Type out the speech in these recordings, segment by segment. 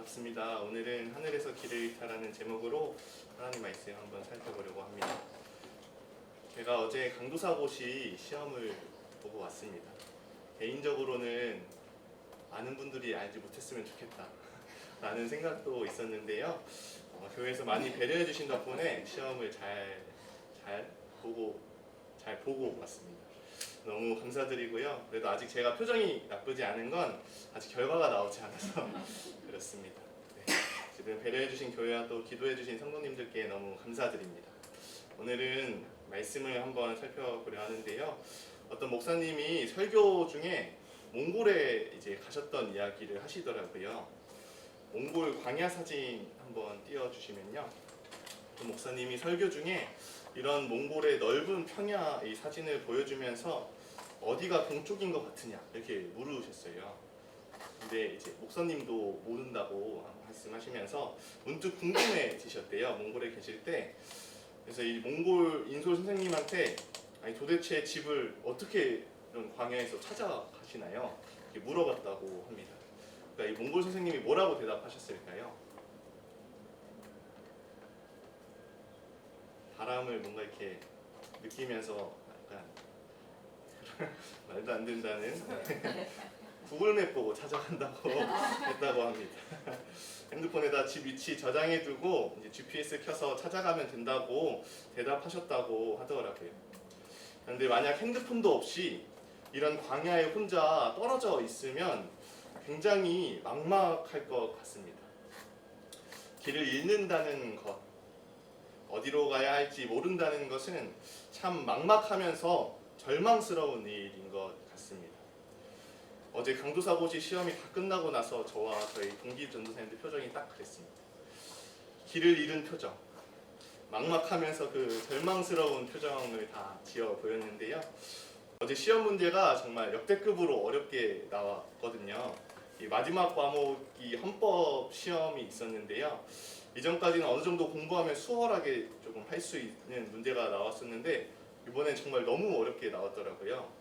반갑습니다. 오늘은 하늘에서 길을 이탈하는 제목으로 하나님 말씀 한번 살펴보려고 합니다. 제가 어제 강도사고시 시험을 보고 왔습니다. 개인적으로는 많은 분들이 알지 못했으면 좋겠다 라는 생각도 있었는데요. 교회에서 많이 배려해 주신 덕분에 시험을 잘 보고 왔습니다. 너무 감사드리고요. 그래도 아직 제가 표정이 나쁘지 않은 건 아직 결과가 나오지 않아서 그렇습니다. 네. 지금 배려해주신 교회와 또 기도해주신 성도님들께 너무 감사드립니다. 오늘은 말씀을 한번 살펴보려 하는데요. 어떤 목사님이 설교 중에 몽골에 이제 가셨던 이야기를 하시더라고요. 몽골 광야 사진 한번 띄워주시면요. 그 목사님이 설교 중에 이런 몽골의 넓은 평야의 사진을 보여주면서 어디가 동쪽인 것 같으냐 이렇게 물으셨어요. 근데 이제 목사님도 모른다고 말씀하시면서 문득 궁금해지셨대요. 몽골에 계실 때. 그래서 이 몽골 인솔 선생님한테 아니 도대체 집을 어떻게 이런 광야에서 찾아가시나요? 이렇게 물어봤다고 합니다. 그러니까 이 몽골 선생님이 뭐라고 대답하셨을까요? 바람을 뭔가 이렇게 느끼면서 약간 말도 안 된다는 구글맵 보고 찾아간다고 했다고 합니다. 핸드폰에다 집 위치 저장해두고 이제 GPS 켜서 찾아가면 된다고 대답하셨다고 하더라고요. 그런데 만약 핸드폰도 없이 이런 광야에 혼자 떨어져 있으면 굉장히 막막할 것 같습니다. 길을 잃는다는 것, 어디로 가야 할지 모른다는 것은 참 막막하면서 절망스러운 일인 것 같습니다. 어제 강도사고시 시험이 다 끝나고 나서 저와 저희 동기 전도사님들 표정이 딱 그랬습니다. 길을 잃은 표정, 막막하면서 그 절망스러운 표정을 다 지어 보였는데요. 어제 시험 문제가 정말 역대급으로 어렵게 나왔거든요. 이 마지막 과목이 헌법 시험이 있었는데요. 이전까지는 어느 정도 공부하면 수월하게 조금 할 수 있는 문제가 나왔었는데 이번엔 정말 너무 어렵게 나왔더라고요.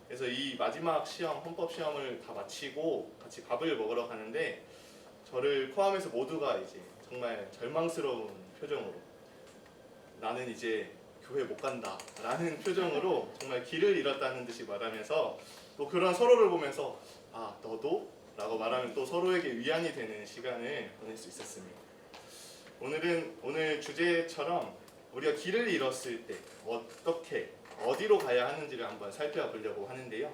그래서 이 마지막 시험, 헌법 시험을 다 마치고 같이 밥을 먹으러 가는데 저를 포함해서 모두가 이제 정말 절망스러운 표정으로 나는 이제 교회 못 간다 라는 표정으로 정말 길을 잃었다는 듯이 말하면서 또 그런 서로를 보면서 아 너도? 라고 말하면 또 서로에게 위안이 되는 시간을 보낼 수 있었습니다. 오늘 주제처럼 우리가 길을 잃었을 때 어떻게 어디로 가야 하는지를 한번 살펴보려고 하는데요.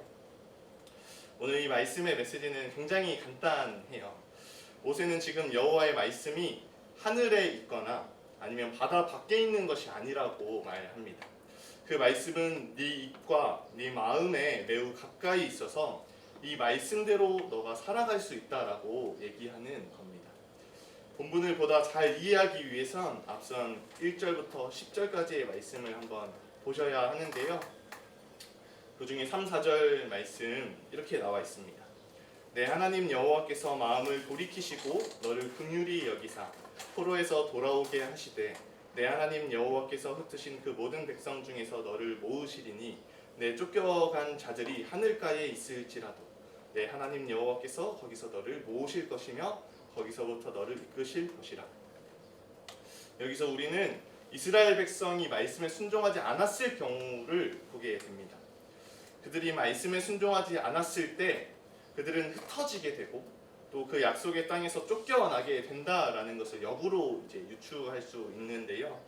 오늘 이 말씀의 메시지는 굉장히 간단해요. 모세는 지금 여호와의 말씀이 하늘에 있거나 아니면 바다 밖에 있는 것이 아니라고 말합니다. 그 말씀은 네 입과 네 마음에 매우 가까이 있어서 이 말씀대로 너가 살아갈 수 있다라고 얘기하는 겁니다. 본문을 보다 잘 이해하기 위해선 앞선 1절부터 10절까지의 말씀을 한번 보셔야 하는데요. 그 중에 3, 4절 말씀 이렇게 나와 있습니다. 내 하나님 여호와께서 마음을 돌이키시고 너를 긍휼히 여기사 포로에서 돌아오게 하시되 내 하나님 여호와께서 흩으신 그 모든 백성 중에서 너를 모으시리니 내 쫓겨간 자들이 하늘가에 있을지라도 내 하나님 여호와께서 거기서 너를 모으실 것이며 거기서부터 너를 이끄실 것이라. 여기서 우리는 이스라엘 백성이 말씀에 순종하지 않았을 경우를 보게 됩니다. 그들이 말씀에 순종하지 않았을 때 그들은 흩어지게 되고 또 그 약속의 땅에서 쫓겨나게 된다라는 것을 역으로 이제 유추할 수 있는데요.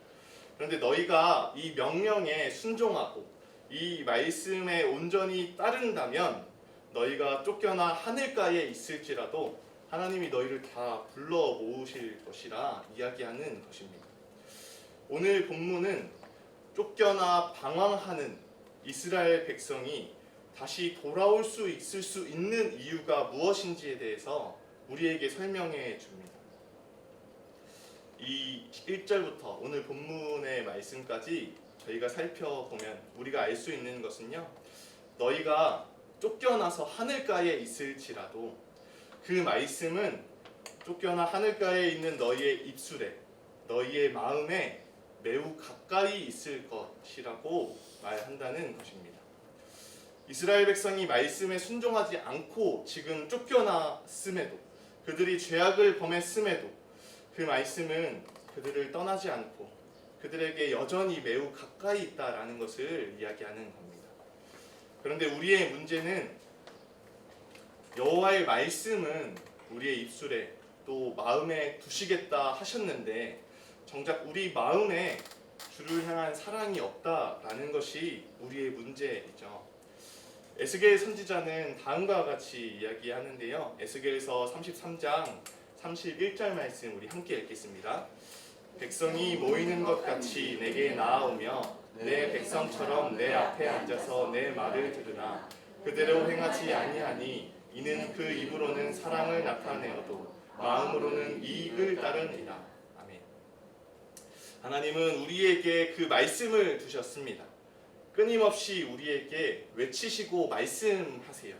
그런데 너희가 이 명령에 순종하고 이 말씀에 온전히 따른다면 너희가 쫓겨나 하늘가에 있을지라도 하나님이 너희를 다 불러 모으실 것이라 이야기하는 것입니다. 오늘 본문은 쫓겨나 방황하는 이스라엘 백성이 다시 돌아올 수 있을 수 있는 이유가 무엇인지에 대해서 우리에게 설명해 줍니다. 이 1절부터 오늘 본문의 말씀까지 저희가 살펴보면 우리가 알 수 있는 것은요. 너희가 쫓겨나서 하늘가에 있을지라도 그 말씀은 쫓겨나 하늘가에 있는 너희의 입술에 너희의 마음에 매우 가까이 있을 것이라고 말한다는 것입니다. 이스라엘 백성이 말씀에 순종하지 않고 지금 쫓겨났음에도 그들이 죄악을 범했음에도 그 말씀은 그들을 떠나지 않고 그들에게 여전히 매우 가까이 있다라는 것을 이야기하는 겁니다. 그런데 우리의 문제는 여호와의 말씀은 우리의 입술에 또 마음에 두시겠다 하셨는데 정작 우리 마음에 주를 향한 사랑이 없다라는 것이 우리의 문제이죠. 에스겔 선지자는 다음과 같이 이야기하는데요. 에스겔서 33장 31절 말씀 우리 함께 읽겠습니다. 백성이 모이는 것 같이 내게 나아오며 내 백성처럼 내 앞에 앉아서 내 말을 들으나 그대로 행하지 아니하니 이는 그 입으로는 사랑을 나타내어도 마음으로는 이익을 따르니라. 아멘. 하나님은 우리에게 그 말씀을 두셨습니다. 끊임없이 우리에게 외치시고 말씀하세요.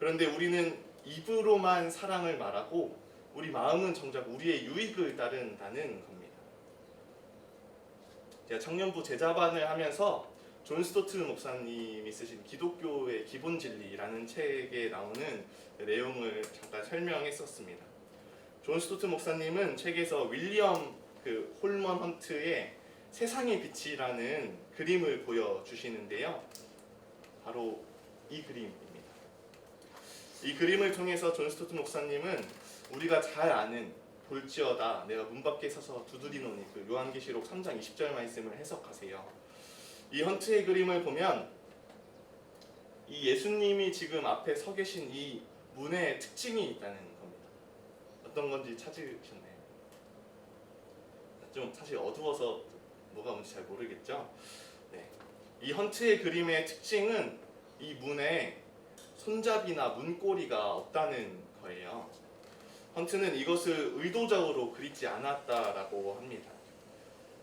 그런데 우리는 입으로만 사랑을 말하고 우리 마음은 정작 우리의 유익을 따른다는 겁니다. 제가 청년부 제자반을 하면서 존 스토트 목사님이 쓰신 기독교의 기본 진리라는 책에 나오는 내용을 잠깐 설명했었습니다. 존 스토트 목사님은 책에서 윌리엄 홀먼 헌트의 세상의 빛이라는 그림을 보여주시는데요. 바로 이 그림입니다. 이 그림을 통해서 존 스토트 목사님은 우리가 잘 아는 볼지어다 내가 문 밖에 서서 두드리노니 그 요한계시록 3장 20절 말씀을 해석하세요. 이 헌트의 그림을 보면 이 예수님이 지금 앞에 서 계신 이 문에 특징이 있다는 겁니다. 어떤 건지 찾으셨나요? 좀 사실 어두워서 뭐가 뭔지 잘 모르겠죠? 네. 이 헌트의 그림의 특징은 이 문에 손잡이나 문고리가 없다는 거예요. 헌트는 이것을 의도적으로 그리지 않았다라고 합니다.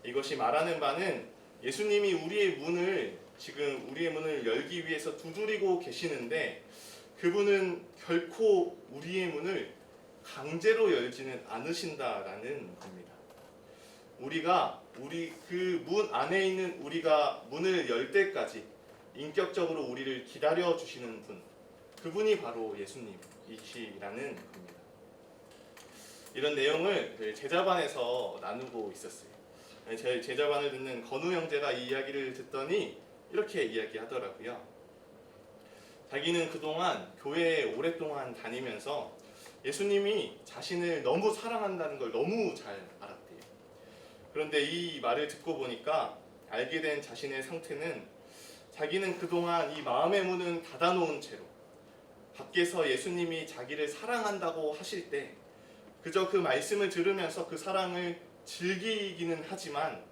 이것이 말하는 바는 예수님이 지금 우리의 문을 열기 위해서 두드리고 계시는데 그분은 결코 우리의 문을 강제로 열지는 않으신다라는 겁니다. 우리가 그 문 안에 있는 우리가 문을 열 때까지 인격적으로 우리를 기다려 주시는 분, 그분이 바로 예수님이시라는 겁니다. 이런 내용을 제자반에서 나누고 있었어요. 저희 제자반을 듣는 건우 형제가 이 이야기를 듣더니 이렇게 이야기하더라고요. 자기는 그동안 교회에 오랫동안 다니면서 예수님이 자신을 너무 사랑한다는 걸 너무 잘 알았대요. 그런데 이 말을 듣고 보니까 알게 된 자신의 상태는 자기는 그동안 이 마음의 문은 닫아놓은 채로 밖에서 예수님이 자기를 사랑한다고 하실 때 그저 그 말씀을 들으면서 그 사랑을 즐기기는 하지만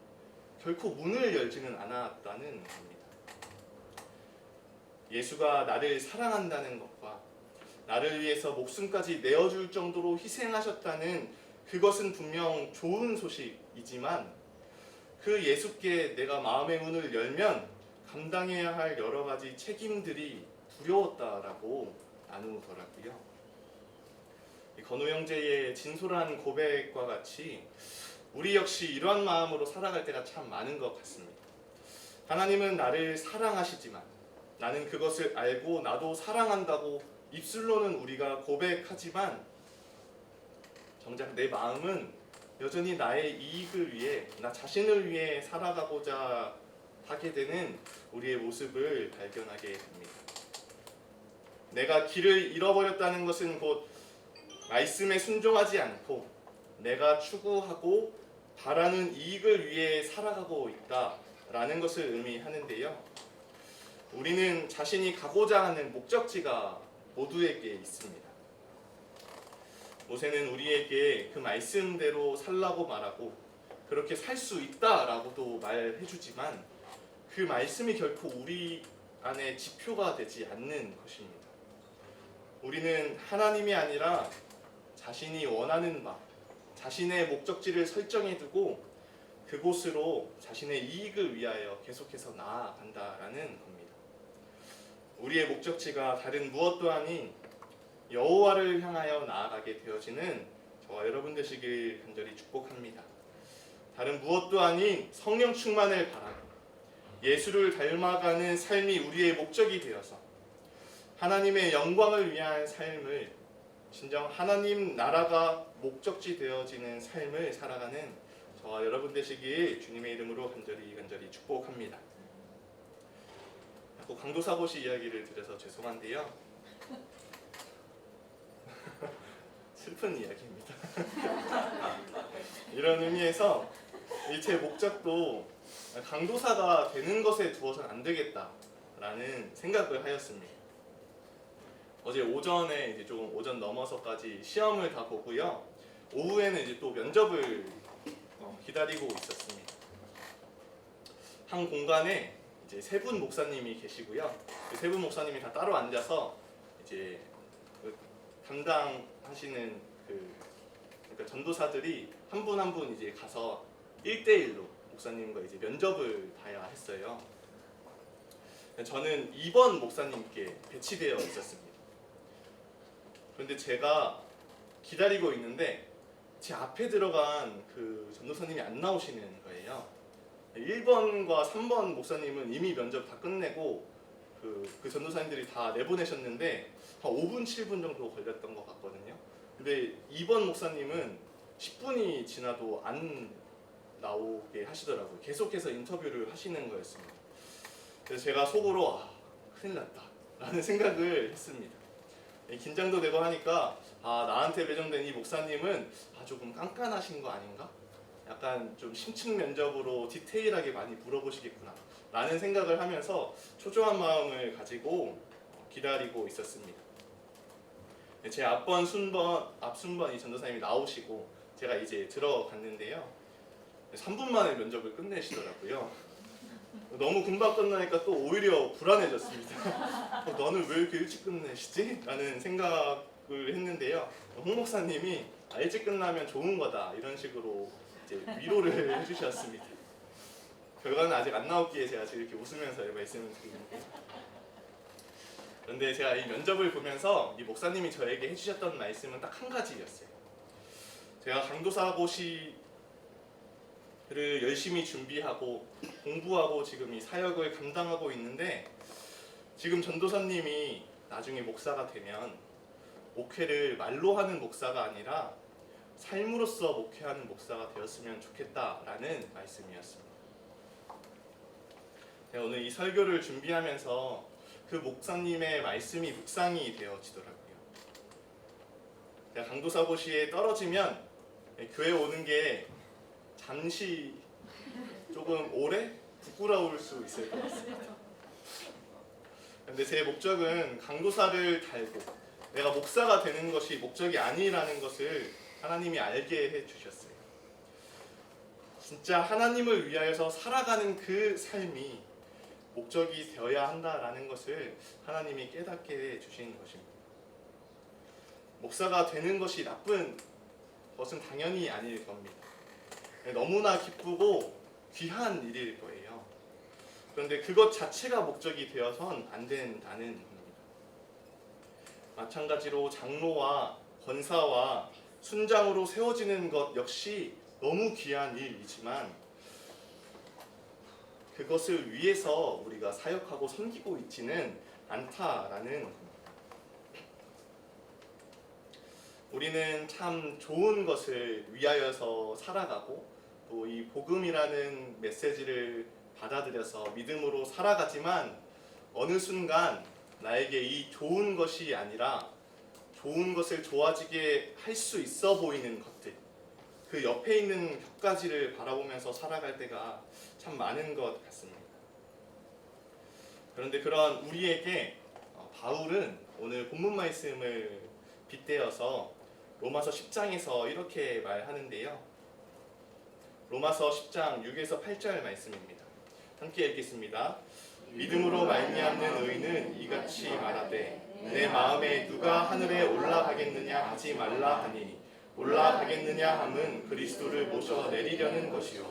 결코 문을 열지는 않았다는 겁니다. 예수가 나를 사랑한다는 것과 나를 위해서 목숨까지 내어줄 정도로 희생하셨다는 그것은 분명 좋은 소식이지만 그 예수께 내가 마음의 문을 열면 감당해야 할 여러 가지 책임들이 두려웠다라고 나누더라고요. 건우 형제의 진솔한 고백과 같이 우리 역시 이러한 마음으로 살아갈 때가 참 많은 것 같습니다. 하나님은 나를 사랑하시지만 나는 그것을 알고 나도 사랑한다고 입술로는 우리가 고백하지만 정작 내 마음은 여전히 나의 이익을 위해 나 자신을 위해 살아가고자 하게 되는 우리의 모습을 발견하게 됩니다. 내가 길을 잃어버렸다는 것은 곧 말씀에 순종하지 않고 내가 추구하고 바라는 이익을 위해 살아가고 있다라는 것을 의미하는데요. 우리는 자신이 가고자 하는 목적지가 모두에게 있습니다. 모세는 우리에게 그 말씀대로 살라고 말하고 그렇게 살 수 있다라고도 말해주지만 그 말씀이 결코 우리 안에 지표가 되지 않는 것입니다. 우리는 하나님이 아니라 자신이 원하는 바, 자신의 목적지를 설정해두고 그곳으로 자신의 이익을 위하여 계속해서 나아간다라는 겁니다. 우리의 목적지가 다른 무엇도 아닌 여호와를 향하여 나아가게 되어지는 저와 여러분 되시길 간절히 축복합니다. 다른 무엇도 아닌 성령 충만을 바라고 예수를 닮아가는 삶이 우리의 목적이 되어서 하나님의 영광을 위한 삶을 진정 하나님 나라가 목적지 되어지는 삶을 살아가는 저와 여러분 되시길 주님의 이름으로 간절히 축복합니다. 자꾸 강도사고시 이야기를 드려서 죄송한데요. 슬픈 이야기입니다. 이런 의미에서 제 목적도 강도사가 되는 것에 두어서는 안 되겠다라는 생각을 하였습니다. 어제 오전에 이제 조금 오전 넘어서까지 시험을 다 보고요. 오후에는 이제 또 면접을 기다리고 있었습니다. 한 공간에 이제 세 분 목사님이 계시고요. 그 세 분 목사님이 다 따로 앉아서 이제 그 담당하시는 그러니까 전도사들이 한 분 한 분 이제 가서 1대1로 목사님과 이제 면접을 봐야 했어요. 저는 2번 목사님께 배치되어 있었습니다. 그런데 제가 기다리고 있는데 제 앞에 들어간 그 전도사님이 안 나오시는 거예요. 1번과 3번 목사님은 이미 면접 다 끝내고 그 전도사님들이 다 내보내셨는데 한 5분, 7분 정도 걸렸던 것 같거든요. 근데 2번 목사님은 10분이 지나도 안 나오게 하시더라고요. 계속해서 인터뷰를 하시는 거였습니다. 그래서 제가 속으로 큰일 났다 라는 생각을 했습니다. 긴장도 되고 하니까 나한테 배정된 이 목사님은 조금 깐깐하신 거 아닌가? 약간 좀 심층 면접으로 디테일하게 많이 물어보시겠구나 라는 생각을 하면서 초조한 마음을 가지고 기다리고 있었습니다. 제 앞순번 이 전도사님이 나오시고 제가 이제 들어갔는데요. 3분 만에 면접을 끝내시더라고요. 너무 금방 끝나니까 또 오히려 불안해졌습니다. 너는 왜 이렇게 일찍 끝내시지? 라는 생각을 했는데요. 홍 목사님이 일찍 끝나면 좋은 거다 이런 식으로 이제 위로를 해주셨습니다. 결과는 아직 안 나왔기에 제가 지금 이렇게 웃으면서 말씀을 드립니다. 그런데 제가 이 면접을 보면서 이 목사님이 저에게 해주셨던 말씀은 딱 한 가지였어요. 제가 강도사고시를 열심히 준비하고 공부하고 지금 이 사역을 감당하고 있는데 지금 전도사님이 나중에 목사가 되면 목회를 말로 하는 목사가 아니라 삶으로서 목회하는 목사가 되었으면 좋겠다라는 말씀이었습니다. 제가 오늘 이 설교를 준비하면서 그 목사님의 말씀이 묵상이 되어지더라고요. 제가 강도사고시에 떨어지면 교회 오는 게 잠시 조금 오래 부끄러울 수 있을 것 같습니다. 그런데 제 목적은 강도사를 달고 내가 목사가 되는 것이 목적이 아니라는 것을 하나님이 알게 해주셨어요. 진짜 하나님을 위하여서 살아가는 그 삶이 목적이 되어야 한다라는 것을 하나님이 깨닫게 해주신 것입니다. 목사가 되는 것이 나쁜 것은 당연히 아닐 겁니다. 너무나 기쁘고 귀한 일일 거예요. 그런데 그것 자체가 목적이 되어선 안 된다는 겁니다. 마찬가지로 장로와 권사와 순장으로 세워지는 것 역시 너무 귀한 일이지만 그것을 위해서 우리가 사역하고 섬기고 있지는 않다라는 겁니다. 우리는 참 좋은 것을 위하여서 살아가고 또 이 복음이라는 메시지를 받아들여서 믿음으로 살아가지만 어느 순간 나에게 이 좋은 것이 아니라 좋은 것을 좋아지게 할 수 있어 보이는 것들, 그 옆에 있는 격가지를 바라보면서 살아갈 때가 참 많은 것 같습니다. 그런데 그런 우리에게 바울은 오늘 본문 말씀을 빗대어서 로마서 10장에서 이렇게 말하는데요. 로마서 10장 6에서 8절 말씀입니다. 함께 읽겠습니다. 믿음으로 말미암는 의인은 이같이 말하되 내 마음에 누가 하늘에 올라가겠느냐 하지 말라 하니 올라가겠느냐 함은 그리스도를 모셔 내리려는 것이요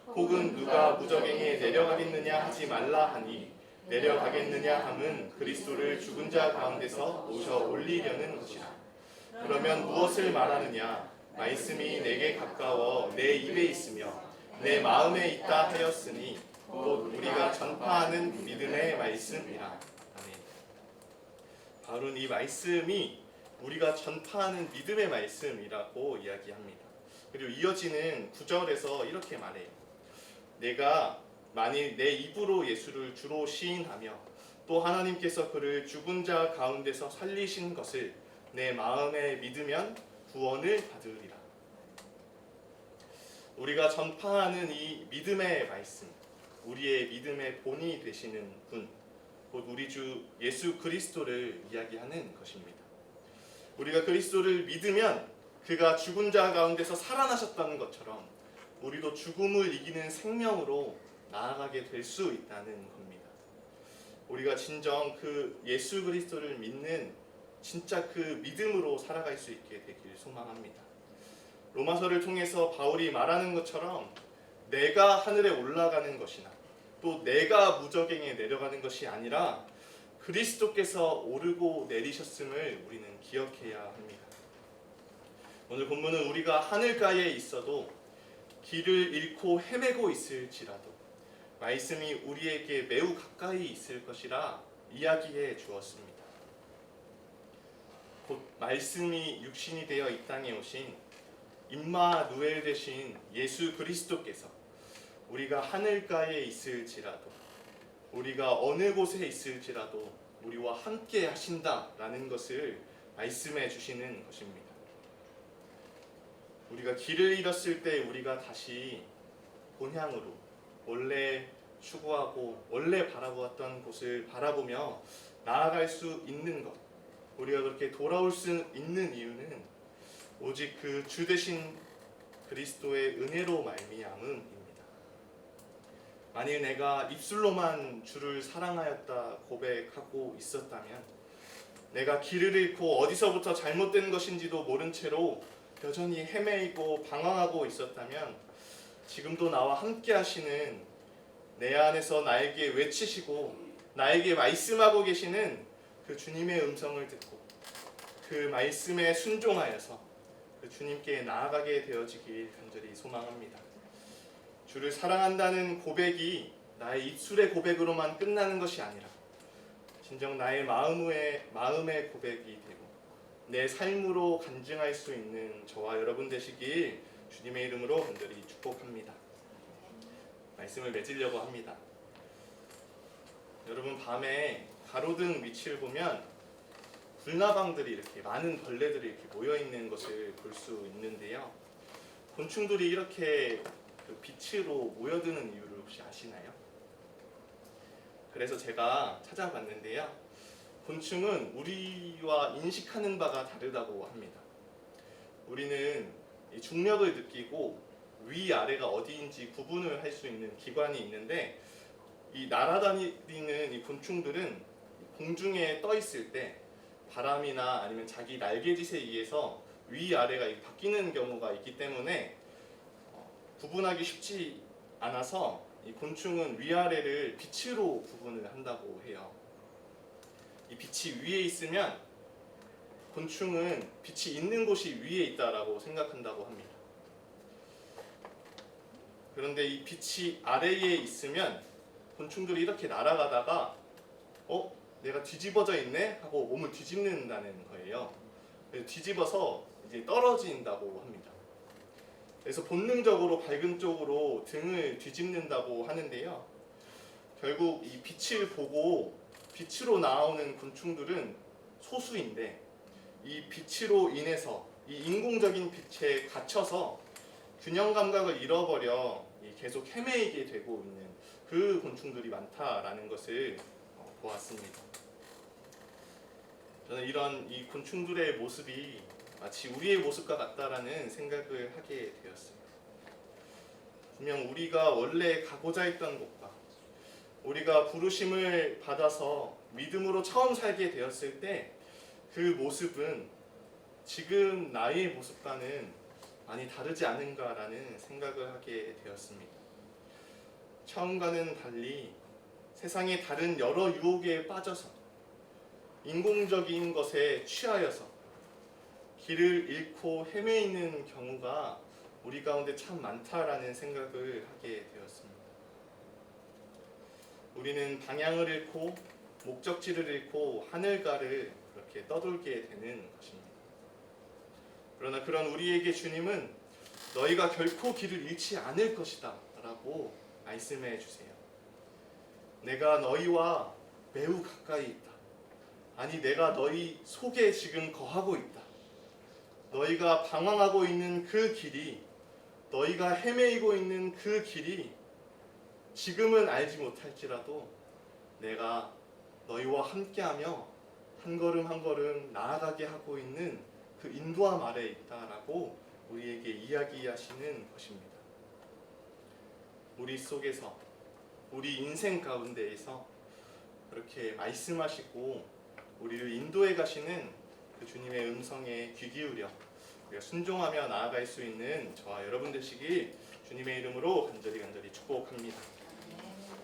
혹은 누가 무저갱에 내려가겠느냐 하지 말라 하니 내려가겠느냐 함은 그리스도를 죽은 자 가운데서 모셔 올리려는 것이라. 그러면 무엇을 말하느냐? 말씀이 내게 가까워 내 입에 있으며 내 마음에 있다 하였으니 곧 우리가 전파하는 믿음의 말씀이라. 아멘. 바로 이 말씀이 우리가 전파하는 믿음의 말씀이라고 이야기합니다. 그리고 이어지는 9절에서 이렇게 말해요. 내가 만일 내 입으로 예수를 주로 시인하며 또 하나님께서 그를 죽은 자 가운데서 살리신 것을 내 마음에 믿으면 구원을 받으리라. 우리가 전파하는 이 믿음의 말씀, 우리의 믿음의 본이 되시는 분, 곧 우리 주 예수 그리스도를 이야기하는 것입니다. 우리가 그리스도를 믿으면 그가 죽은 자 가운데서 살아나셨다는 것처럼 우리도 죽음을 이기는 생명으로 나아가게 될 수 있다는 겁니다. 우리가 진정 그 예수 그리스도를 믿는 진짜 그 믿음으로 살아갈 수 있게 되길 소망합니다. 로마서를 통해서 바울이 말하는 것처럼 내가 하늘에 올라가는 것이나 또 내가 무저갱에 내려가는 것이 아니라 그리스도께서 오르고 내리셨음을 우리는 기억해야 합니다. 오늘 본문은 우리가 하늘가에 있어도 길을 잃고 헤매고 있을지라도 말씀이 우리에게 매우 가까이 있을 것이라 이야기해 주었습니다. 곧 말씀이 육신이 되어 이 땅에 오신 임마누엘 되신 예수 그리스도께서 우리가 하늘가에 있을지라도 우리가 어느 곳에 있을지라도 우리와 함께 하신다라는 것을 말씀해 주시는 것입니다. 우리가 길을 잃었을 때 우리가 다시 본향으로 원래 추구하고 원래 바라보았던 곳을 바라보며 나아갈 수 있는 것, 우리가 그렇게 돌아올 수 있는 이유는 오직 그 주 되신 그리스도의 은혜로 말미암음입니다. 만일 내가 입술로만 주를 사랑하였다 고백하고 있었다면, 내가 길을 잃고 어디서부터 잘못된 것인지도 모른 채로 여전히 헤매이고 방황하고 있었다면, 지금도 나와 함께 하시는 내 안에서 나에게 외치시고 나에게 말씀하고 계시는 그 주님의 음성을 듣고 그 말씀에 순종하여서 그 주님께 나아가게 되어지길 간절히 소망합니다. 주를 사랑한다는 고백이 나의 입술의 고백으로만 끝나는 것이 아니라 진정 나의 마음의 고백이 되고 내 삶으로 간증할 수 있는 저와 여러분 되시길 주님의 이름으로 간절히 축복합니다. 말씀을 맺으려고 합니다. 여러분, 밤에 가로등 위치를 보면 불나방들이 이렇게 많은 벌레들이 이렇게 모여 있는 것을 볼 수 있는데요. 곤충들이 이렇게 그 빛으로 모여드는 이유를 혹시 아시나요? 그래서 제가 찾아봤는데요. 곤충은 우리와 인식하는 바가 다르다고 합니다. 우리는 이 중력을 느끼고 위아래가 어디인지 구분을 할 수 있는 기관이 있는데, 이 날아다니는 이 곤충들은 공중에 떠 있을 때 바람이나 아니면 자기 날개짓에 의해서 위아래가 바뀌는 경우가 있기 때문에 구분하기 쉽지 않아서 이 곤충은 위아래를 빛으로 구분을 한다고 해요. 이 빛이 위에 있으면 곤충은 빛이 있는 곳이 위에 있다라고 생각한다고 합니다. 그런데 이 빛이 아래에 있으면 곤충들이 이렇게 날아가다가 내가 뒤집어져 있네 하고 몸을 뒤집는다는 거예요. 뒤집어서 이제 떨어진다고 합니다. 그래서 본능적으로 밝은 쪽으로 등을 뒤집는다고 하는데요. 결국 이 빛을 보고 빛으로 나오는 곤충들은 소수인데, 이 빛으로 인해서 이 인공적인 빛에 갇혀서 균형 감각을 잃어버려 계속 헤매이게 되고 있는 그 곤충들이 많다라는 것을 보았습니다. 저는 이런 이 곤충들의 모습이 마치 우리의 모습과 같다라는 생각을 하게 되었어요. 분명 우리가 원래 가고자 했던 곳과 우리가 부르심을 받아서 믿음으로 처음 살게 되었을 때 그 모습은 지금 나의 모습과는 많이 다르지 않은가라는 생각을 하게 되었습니다. 처음과는 달리 세상의 다른 여러 유혹에 빠져서 인공적인 것에 취하여서 길을 잃고 헤매이는 경우가 우리 가운데 참 많다라는 생각을 하게 되었습니다. 우리는 방향을 잃고 목적지를 잃고 하늘가를 그렇게 떠돌게 되는 것입니다. 그러나 그런 우리에게 주님은 너희가 결코 길을 잃지 않을 것이다 라고 말씀해 주세요. 내가 너희와 매우 가까이 있다. 아니, 내가 너희 속에 지금 거하고 있다. 너희가 방황하고 있는 그 길이, 너희가 헤매이고 있는 그 길이 지금은 알지 못할지라도 내가 너희와 함께하며 한 걸음 한 걸음 나아가게 하고 있는 그 인도함 아래에 있다라고 우리에게 이야기하시는 것입니다. 우리 속에서, 우리 인생 가운데에서 그렇게 말씀하시고 우리를 인도해 가시는 그 주님의 음성에 귀 기울여 우리가 순종하며 나아갈 수 있는 저와 여러분 되시길 주님의 이름으로 간절히 축복합니다.